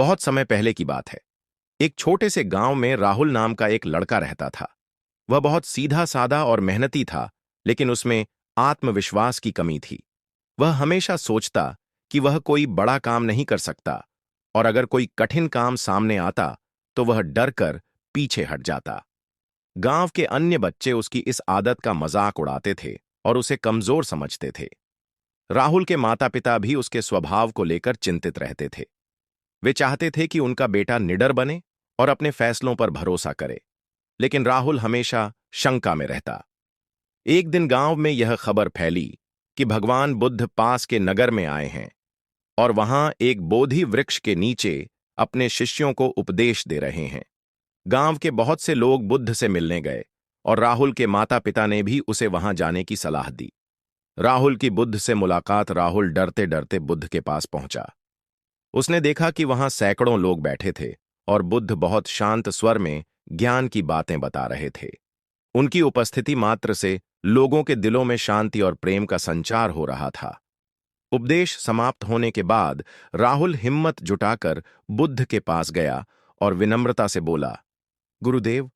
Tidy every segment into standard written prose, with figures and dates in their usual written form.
बहुत समय पहले की बात है। एक छोटे से गांव में राहुल नाम का एक लड़का रहता था। वह बहुत सीधा साधा और मेहनती था, लेकिन उसमें आत्मविश्वास की कमी थी। वह हमेशा सोचता कि वह कोई बड़ा काम नहीं कर सकता, और अगर कोई कठिन काम सामने आता तो वह डर कर पीछे हट जाता। गांव के अन्य बच्चे उसकी इस आदत का मजाक उड़ाते थे और उसे कमजोर समझते थे। राहुल के माता पिता भी उसके स्वभाव को लेकर चिंतित रहते थे। वे चाहते थे कि उनका बेटा निडर बने और अपने फैसलों पर भरोसा करे, लेकिन राहुल हमेशा शंका में रहता। एक दिन गांव में यह खबर फैली कि भगवान बुद्ध पास के नगर में आए हैं और वहां एक बोधि वृक्ष के नीचे अपने शिष्यों को उपदेश दे रहे हैं। गांव के बहुत से लोग बुद्ध से मिलने गए और राहुल के माता पिता ने भी उसे वहां जाने की सलाह दी। राहुल की बुद्ध से मुलाकात राहुल डरते डरते बुद्ध के पास पहुंचा। उसने देखा कि वहां सैकड़ों लोग बैठे थे और बुद्ध बहुत शांत स्वर में ज्ञान की बातें बता रहे थे। उनकी उपस्थिति मात्र से लोगों के दिलों में शांति और प्रेम का संचार हो रहा था। उपदेश समाप्त होने के बाद राहुल हिम्मत जुटाकर बुद्ध के पास गया और विनम्रता से बोला, गुरुदेव,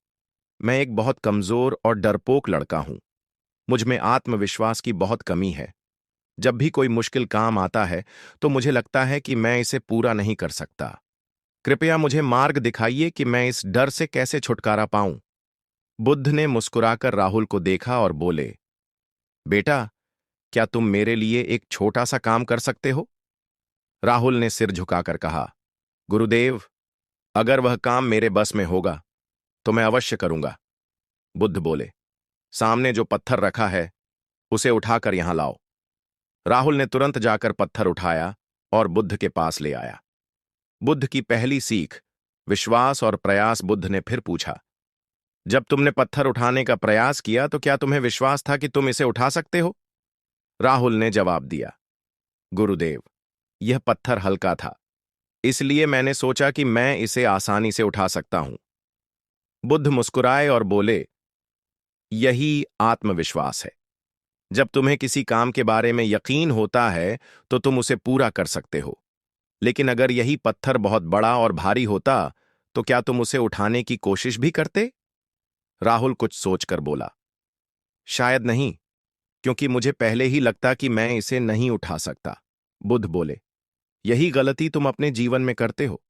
मैं एक बहुत कमजोर और डरपोक लड़का हूं। मुझ में आत्मविश्वास की बहुत कमी है। जब भी कोई मुश्किल काम आता है तो मुझे लगता है कि मैं इसे पूरा नहीं कर सकता। कृपया मुझे मार्ग दिखाइए कि मैं इस डर से कैसे छुटकारा पाऊं। बुद्ध ने मुस्कुराकर राहुल को देखा और बोले, बेटा, क्या तुम मेरे लिए एक छोटा सा काम कर सकते हो? राहुल ने सिर झुकाकर कहा, गुरुदेव, अगर वह काम मेरे बस में होगा तो मैं अवश्य करूंगा। बुद्ध बोले, सामने जो पत्थर रखा है उसे उठाकर यहां लाओ। राहुल ने तुरंत जाकर पत्थर उठाया और बुद्ध के पास ले आया। बुद्ध की पहली सीख, विश्वास और प्रयास। बुद्ध ने फिर पूछा, जब तुमने पत्थर उठाने का प्रयास किया तो क्या तुम्हें विश्वास था कि तुम इसे उठा सकते हो? राहुल ने जवाब दिया, गुरुदेव, यह पत्थर हल्का था, इसलिए मैंने सोचा कि मैं इसे आसानी से उठा सकता हूं। बुद्ध मुस्कुराए और बोले, यही आत्मविश्वास है। जब तुम्हें किसी काम के बारे में यकीन होता है तो तुम उसे पूरा कर सकते हो। लेकिन अगर यही पत्थर बहुत बड़ा और भारी होता तो क्या तुम उसे उठाने की कोशिश भी करते? राहुल कुछ सोचकर बोला, शायद नहीं, क्योंकि मुझे पहले ही लगता कि मैं इसे नहीं उठा सकता। बुद्ध बोले, यही गलती तुम अपने जीवन में करते हो।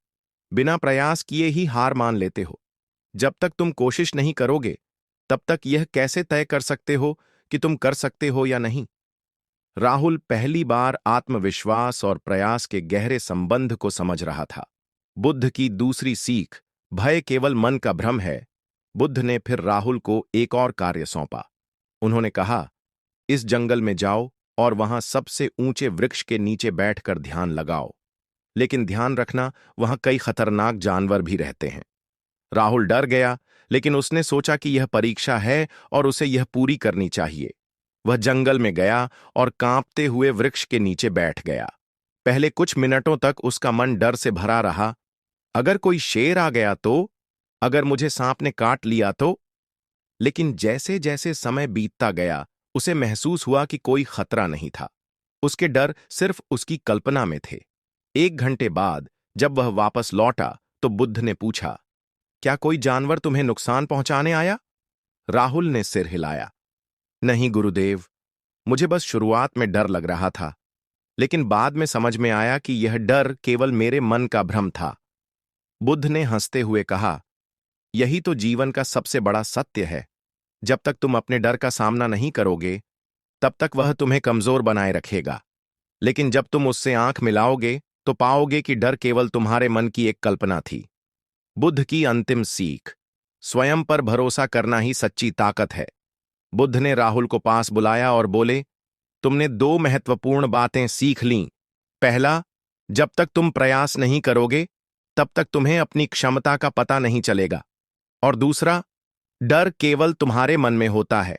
बिना प्रयास किए ही हार मान लेते हो। जब तक तुम कोशिश नहीं करोगे तब तक यह कैसे तय कर सकते हो कि तुम कर सकते हो या नहीं? राहुल पहली बार आत्मविश्वास और प्रयास के गहरे संबंध को समझ रहा था। बुद्ध की दूसरी सीख, भय केवल मन का भ्रम है। बुद्ध ने फिर राहुल को एक और कार्य सौंपा। उन्होंने कहा, इस जंगल में जाओ और वहां सबसे ऊंचे वृक्ष के नीचे बैठकर ध्यान लगाओ। लेकिन ध्यान रखना, वहां कई खतरनाक जानवर भी रहते हैं। राहुल डर गया, लेकिन उसने सोचा कि यह परीक्षा है और उसे यह पूरी करनी चाहिए। वह जंगल में गया और कांपते हुए वृक्ष के नीचे बैठ गया। पहले कुछ मिनटों तक उसका मन डर से भरा रहा। अगर कोई शेर आ गया तो? अगर मुझे सांप ने काट लिया तो? लेकिन जैसे जैसे समय बीतता गया, उसे महसूस हुआ कि कोई खतरा नहीं था। उसके डर सिर्फ उसकी कल्पना में थे। 1 घंटे बाद जब वह वापस लौटा तो बुद्ध ने पूछा, क्या कोई जानवर तुम्हें नुकसान पहुंचाने आया? राहुल ने सिर हिलाया, नहीं गुरुदेव, मुझे बस शुरुआत में डर लग रहा था, लेकिन बाद में समझ में आया कि यह डर केवल मेरे मन का भ्रम था। बुद्ध ने हंसते हुए कहा, यही तो जीवन का सबसे बड़ा सत्य है। जब तक तुम अपने डर का सामना नहीं करोगे, तब तक वह तुम्हें कमजोर बनाए रखेगा। लेकिन जब तुम उससे आंख मिलाओगे तो पाओगे कि डर केवल तुम्हारे मन की एक कल्पना थी। बुद्ध की अंतिम सीख, स्वयं पर भरोसा करना ही सच्ची ताकत है। बुद्ध ने राहुल को पास बुलाया और बोले, तुमने 2 महत्वपूर्ण बातें सीख लीं। पहला, जब तक तुम प्रयास नहीं करोगे तब तक तुम्हें अपनी क्षमता का पता नहीं चलेगा। और दूसरा, डर केवल तुम्हारे मन में होता है।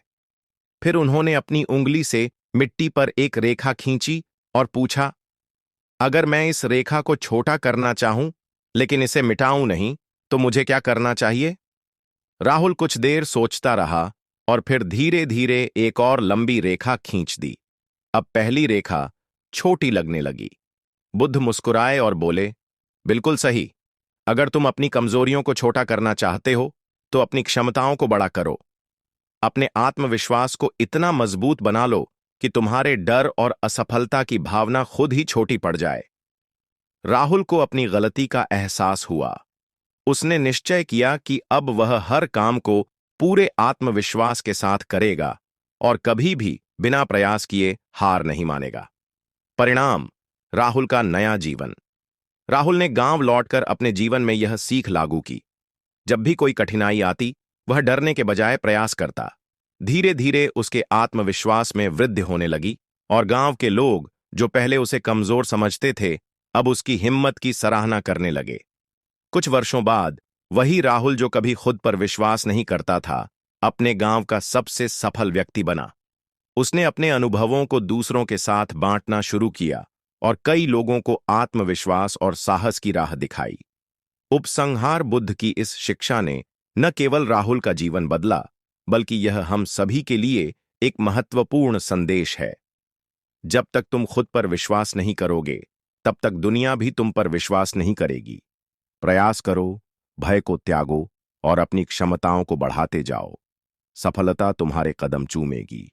फिर उन्होंने अपनी उंगली से मिट्टी पर एक रेखा खींची और पूछा, अगर मैं इस रेखा को छोटा करना चाहूं लेकिन इसे मिटाऊं नहीं तो मुझे क्या करना चाहिए? राहुल कुछ देर सोचता रहा और फिर धीरे धीरे एक और लंबी रेखा खींच दी। अब पहली रेखा छोटी लगने लगी। बुद्ध मुस्कुराए और बोले, बिल्कुल सही। अगर तुम अपनी कमजोरियों को छोटा करना चाहते हो, तो अपनी क्षमताओं को बड़ा करो। अपने आत्मविश्वास को इतना मजबूत बना लो कि तुम्हारे डर और असफलता की भावना खुद ही छोटी पड़ जाए। राहुल को अपनी गलती का एहसास हुआ। उसने निश्चय किया कि अब वह हर काम को पूरे आत्मविश्वास के साथ करेगा और कभी भी बिना प्रयास किए हार नहीं मानेगा। परिणाम, राहुल का नया जीवन। राहुल ने गांव लौटकर अपने जीवन में यह सीख लागू की। जब भी कोई कठिनाई आती, वह डरने के बजाय प्रयास करता। धीरे धीरे उसके आत्मविश्वास में वृद्धि होने लगी और गांव के लोग, जो पहले उसे कमजोर समझते थे, अब उसकी हिम्मत की सराहना करने लगे। कुछ वर्षों बाद वही राहुल जो कभी खुद पर विश्वास नहीं करता था, अपने गांव का सबसे सफल व्यक्ति बना। उसने अपने अनुभवों को दूसरों के साथ बांटना शुरू किया और कई लोगों को आत्मविश्वास और साहस की राह दिखाई। उपसंहार, बुद्ध की इस शिक्षा ने न केवल राहुल का जीवन बदला, बल्कि यह हम सभी के लिए एक महत्वपूर्ण संदेश है। जब तक तुम खुद पर विश्वास नहीं करोगे, तब तक दुनिया भी तुम पर विश्वास नहीं करेगी। प्रयास करो, भय को त्यागो और अपनी क्षमताओं को बढ़ाते जाओ। सफलता तुम्हारे कदम चूमेगी।